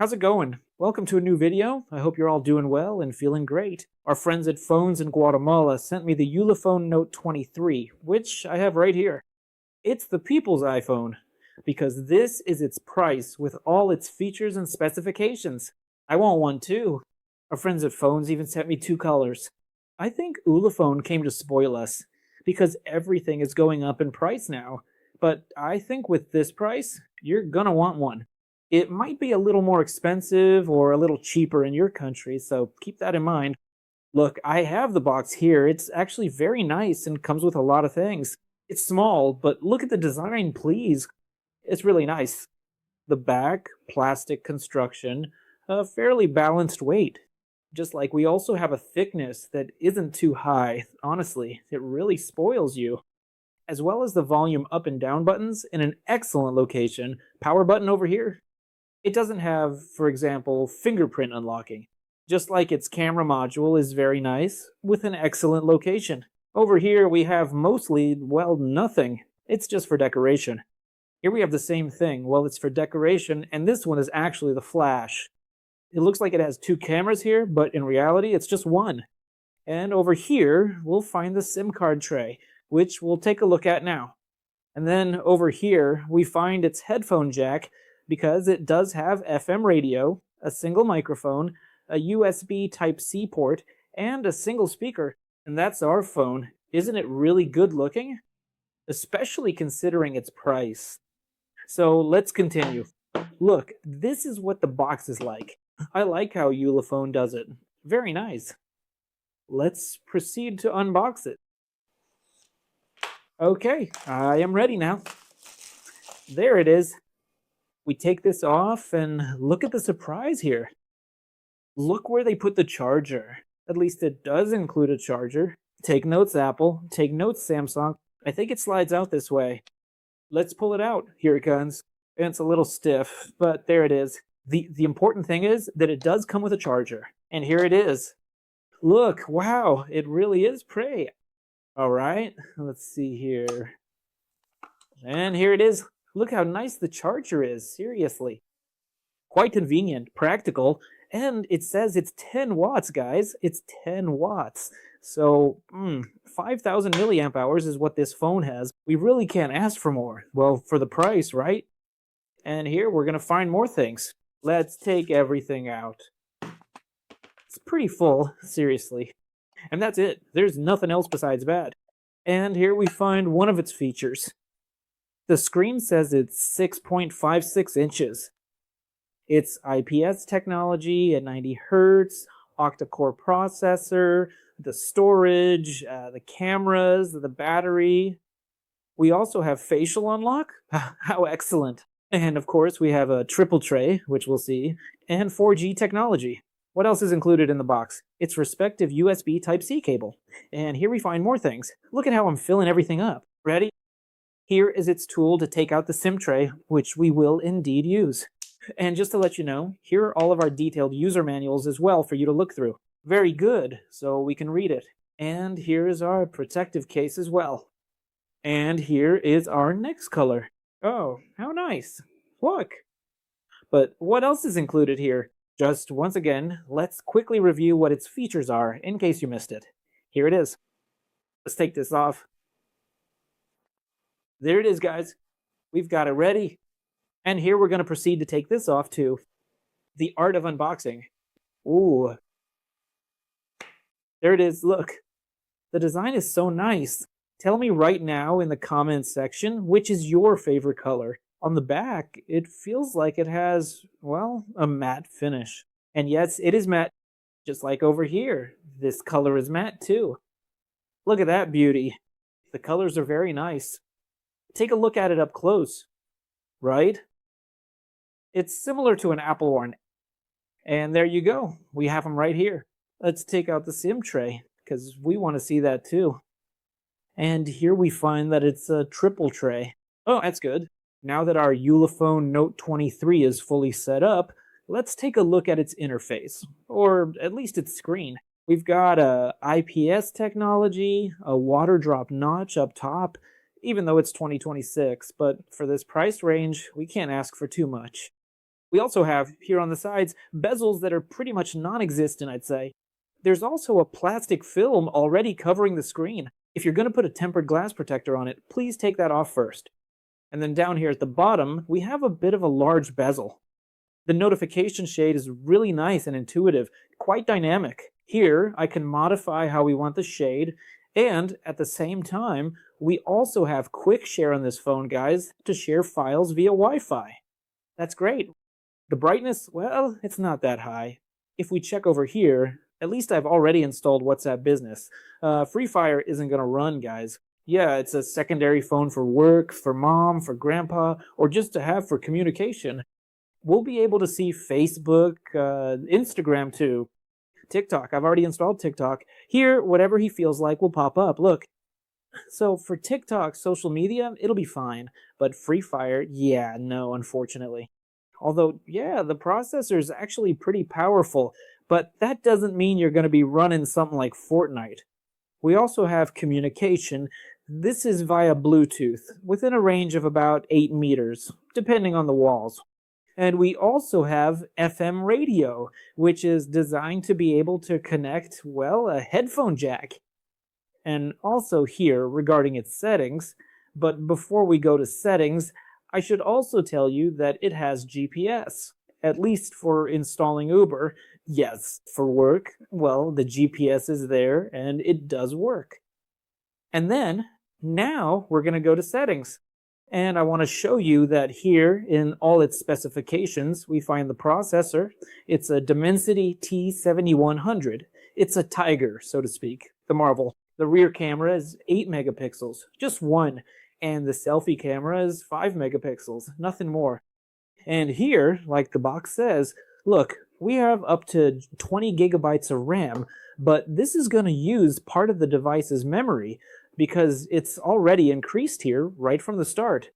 How's it going? Welcome to a new video. I hope you're all doing well and feeling great. Our friends at Phones in Guatemala sent me the Ulefone Note 23, which I have right here. It's the people's iPhone, because this is its price with all its features and specifications. I want one too. Our friends at Phones even sent me two colors. I think Ulefone came to spoil us, because everything is going up in price now. But I think with this price, you're gonna want one. It might be a little more expensive or a little cheaper in your country, so keep that in mind. Look, I have the box here. It's actually very nice and comes with a lot of things. It's small, but look at the design, please. It's really nice. The back, plastic construction, a fairly balanced weight. Just like we also have a thickness that isn't too high. Honestly, it really spoils you. As well as the volume up and down buttons in an excellent location. Power button over here. It doesn't have, for example, fingerprint unlocking. Just like its camera module is very nice, with an excellent location. Over here we have mostly, well, nothing. It's just for decoration. Here we have the same thing. Well, it's for decoration, and this one is actually the flash. It looks like it has two cameras here, but in reality it's just one. And over here, we'll find the SIM card tray, which we'll take a look at now. And then over here, we find its headphone jack, because it does have FM radio, a single microphone, a USB Type-C port, and a single speaker. And that's our phone. Isn't it really good looking? Especially considering its price. So let's continue. Look, this is what the box is like. I like how Ulefone does it. Very nice. Let's proceed to unbox it. Okay, I am ready now. There it is. We take this off and look at the surprise here. Look where they put the charger. At least it does include a charger. Take notes, Apple. Take notes, Samsung. I think it slides out this way. Let's pull it out. Here it comes. And it's a little stiff, but there it is. The important thing is that it does come with a charger. And here it is. Look, wow, it really is pretty. All right, let's see here. And here it is. Look how nice the charger is, seriously. Quite convenient, practical, and it says it's 10 watts, guys. It's 10 watts. So, 5,000 milliamp hours is what this phone has. We really can't ask for more. Well, for the price, right? And here we're going to find more things. Let's take everything out. It's pretty full, seriously. And that's it. There's nothing else besides bad. And here we find one of its features. The screen says it's 6.56 inches. It's IPS technology at 90 Hz, octa-core processor, the storage, the cameras, the battery. We also have facial unlock. How excellent. And of course we have a triple tray, which we'll see, and 4G technology. What else is included in the box? Its respective USB Type-C cable. And here we find more things. Look at how I'm filling everything up. Ready? Here is its tool to take out the SIM tray, which we will indeed use. And just to let you know, here are all of our detailed user manuals as well for you to look through. Very good, so we can read it. And here is our protective case as well. And here is our next color. Oh, how nice. Look. But what else is included here? Just once again, let's quickly review what its features are in case you missed it. Here it is. Let's take this off. There it is, guys. We've got it ready. And here we're going to proceed to take this off too. The art of unboxing. Ooh. There it is, look. The design is so nice. Tell me right now in the comments section, which is your favorite color. On the back, it feels like it has, well, a matte finish. And yes, it is matte, just like over here. This color is matte too. Look at that beauty. The colors are very nice. Take a look at it up close, right? It's similar to an Apple one. And there you go. We have them right here. Let's take out the SIM tray, because we want to see that too. And here we find that it's a triple tray. Oh, that's good. Now that our Ulefone Note 23 is fully set up, let's take a look at its interface, or at least its screen. We've got a IPS technology, a water drop notch up top, even though it's 2026, but for this price range, we can't ask for too much. We also have, here on the sides, bezels that are pretty much non-existent, I'd say. There's also a plastic film already covering the screen. If you're going to put a tempered glass protector on it, please take that off first. And then down here at the bottom, we have a bit of a large bezel. The notification shade is really nice and intuitive, quite dynamic. Here, I can modify how we want the shade, and at the same time, we also have quick share on this phone, guys, to share files via Wi-Fi. That's great. The brightness, well, it's not that high. If we check over here, at least I've already installed WhatsApp Business. Free Fire isn't going to run, guys. Yeah, it's a secondary phone for work, for mom, for grandpa, or just to have for communication. We'll be able to see Facebook, Instagram too. TikTok, I've already installed TikTok. Here, whatever he feels like will pop up. Look. So for TikTok, social media, it'll be fine. But Free Fire, yeah, no, unfortunately. Although, yeah, the processor is actually pretty powerful, but that doesn't mean you're going to be running something like Fortnite. We also have communication. This is via Bluetooth, within a range of about 8 meters, depending on the walls. And we also have FM radio, which is designed to be able to connect, well, a headphone jack. And also here, regarding its settings, but before we go to settings, I should also tell you that it has GPS, at least for installing Uber. Yes, for work, well, the GPS is there, and it does work. And then, now we're going to go to settings. And I want to show you that here, in all its specifications, we find the processor. It's a Dimensity T7100. It's a tiger, so to speak, the Marvel. The rear camera is 8 megapixels, just one. And the selfie camera is 5 megapixels, nothing more. And here, like the box says, look, we have up to 20 gigabytes of RAM, but this is going to use part of the device's memory because it's already increased here right from the start.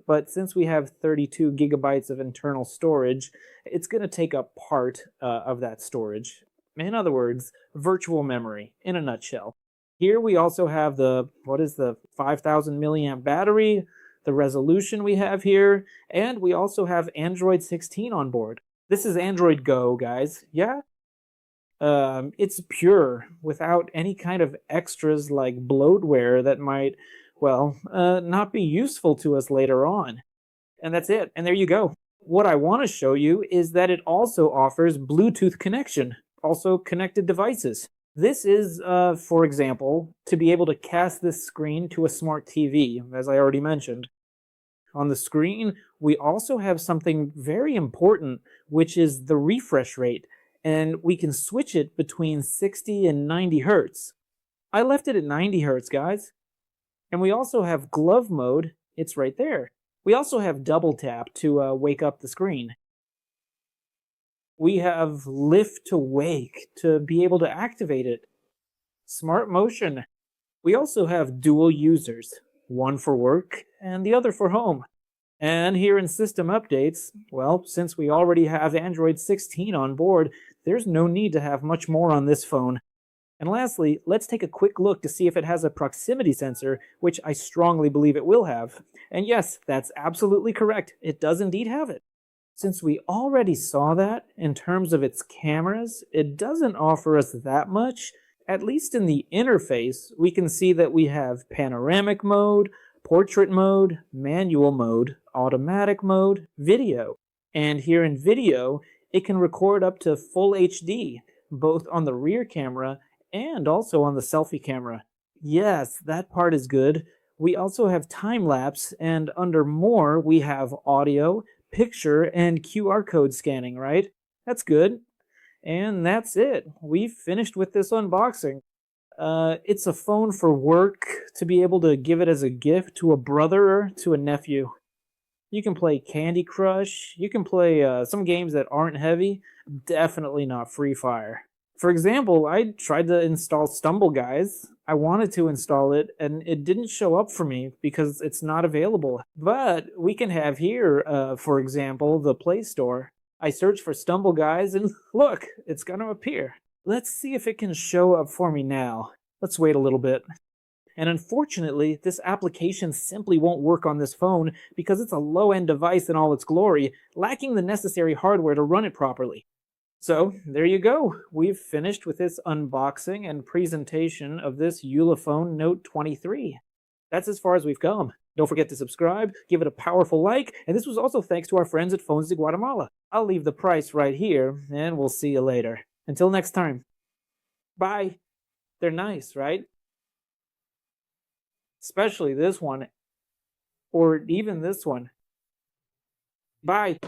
But since we have 32 gigabytes of internal storage, it's going to take up part of that storage. In other words, virtual memory, in a nutshell. Here we also have the 5,000 milliamp battery, the resolution we have here, and we also have Android 16 on board. This is Android Go, guys. Yeah? It's pure, without any kind of extras like bloatware that might, not be useful to us later on. And that's it. And there you go. What I want to show you is that it also offers Bluetooth connection, also connected devices. This is, for example, to be able to cast this screen to a smart TV, as I already mentioned. On the screen, we also have something very important, which is the refresh rate, and we can switch it between 60 and 90 hertz. I left it at 90 hertz, guys. And we also have glove mode. It's right there. We also have double tap to wake up the screen. We have lift to wake to be able to activate it. Smart motion. We also have dual users, one for work and the other for home. And here in system updates, well, since we already have Android 16 on board, there's no need to have much more on this phone. And lastly, let's take a quick look to see if it has a proximity sensor, which I strongly believe it will have. And yes, that's absolutely correct. It does indeed have it. Since we already saw that in terms of its cameras, it doesn't offer us that much. At least in the interface, we can see that we have panoramic mode, portrait mode, manual mode, automatic mode, video. And here in video, it can record up to full HD, both on the rear camera and also on the selfie camera. Yes, that part is good. We also have time-lapse, and under more, we have audio, picture, and QR code scanning, right? That's good. And that's it. We've finished with this unboxing. It's a phone for work, to be able to give it as a gift to a brother or to a nephew. You can play Candy Crush. You can play some games that aren't heavy. Definitely not Free Fire. For example, I tried to install Stumble Guys. I wanted to install it, and it didn't show up for me because it's not available. But we can have here, for example, the Play Store. I search for Stumble Guys, and look, it's going to appear. Let's see if it can show up for me now. Let's wait a little bit. And unfortunately, this application simply won't work on this phone because it's a low-end device in all its glory, lacking the necessary hardware to run it properly. So, there you go. We've finished with this unboxing and presentation of this Ulefone Note 23. That's as far as we've come. Don't forget to subscribe, give it a powerful like, and this was also thanks to our friends at Phones de Guatemala. I'll leave the price right here, and we'll see you later. Until next time. Bye. They're nice, right? Especially this one, or even this one. Bye.